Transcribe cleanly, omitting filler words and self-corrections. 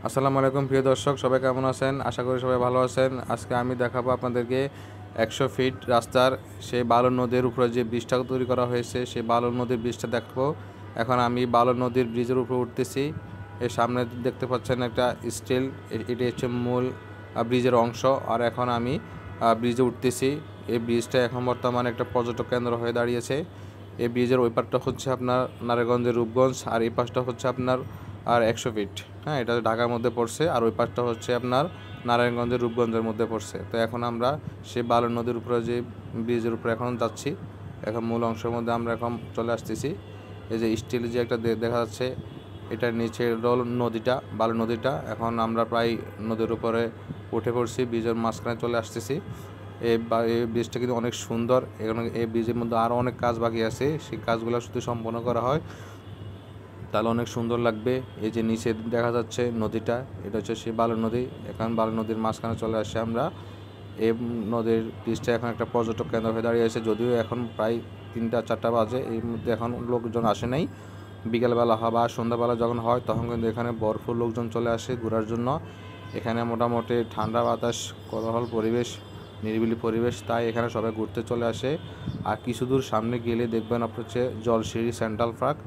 আসসালামু আলাইকুম প্রিয় দর্শক, সবাই কেমন আছেন? আশা করি সবাই ভালো আছেন। আজকে আমি দেখাবো আপনাদেরকে 100 ফিট রাস্তার সেই বালু নদীর উপরে যে ব্রিজটা তৈরি করা হয়েছে, সেই বালু নদীর ব্রিজটা দেখাবো। এখন আমি বালু নদীর ব্রিজের উপরে উঠতেছি। এর সামনে দেখতে পাচ্ছেন একটা স্টিল, এটি হচ্ছে মূল ব্রিজের অংশ। আর এখন আমি ব্রিজে উঠতেছি। এই ব্রিজটা এখন বর্তমানে একটা পর্যটক কেন্দ্র হয়ে দাঁড়িয়েছে। এই ব্রিজের ওই পারটা হচ্ছে আপনার নারায়ণগঞ্জের রূপগঞ্জ, আর এই পাশটা হচ্ছে আপনার 100 ফিট। হ্যাঁ, এটা ঢাকার মধ্যে পড়ছে, আর ওই পাশটা হচ্ছে আপনার নারায়ণগঞ্জের রূপগঞ্জের মধ্যে পড়ছে। তো এখন আমরা সেই বালু নদীর উপরে যে ব্রিজের উপরে এখন যাচ্ছি। এখন মূল অংশের মধ্যে আমরা এখন চলে আসতেছি। এই যে স্টিল যে একটা দেখা যাচ্ছে, এটার নিচে হলো নদীটা, বালু নদীটা। এখন আমরা প্রায় নদীর উপরে উঠে পড়ছি, ব্রিজের মাঝখানে চলে আসতেছি। এই ব্রিজটা কিন্তু অনেক সুন্দর। এখন এই ব্রিজের মধ্যে আরও অনেক কাজ বাকি আছে, সেই কাজগুলো শুধু সম্পন্ন করা হয় তাহলে অনেক সুন্দর লাগবে। এই যে নিচে দেখা যাচ্ছে নদীটা, এটা হচ্ছে সেই বালু নদী। এখন বালু নদীর মাঝখানে চলে আসছে আমরা। এই নদীর ব্রিজটা এখন একটা পর্যটক কেন্দ্র হয়ে দাঁড়িয়েছে, যদিও এখন প্রায় 3টা-4টা বাজে। এই মধ্যে এখন লোকজন আসে নাই। বিকেলবেলা বা সন্ধ্যাবেলা যখন হয় তখন কিন্তু এখানে ভরপুর লোকজন চলে আসে ঘোরার জন্য। এখানে মোটামুটি ঠান্ডা বাতাস, কোলাহল পরিবেশ, নিরিবিলি পরিবেশ, তাই এখানে সবাই ঘুরতে চলে আসে। আর কিছু দূর সামনে গেলে দেখবেন আপনার হচ্ছে জলসিঁড়ি সেন্ট্রাল পার্ক।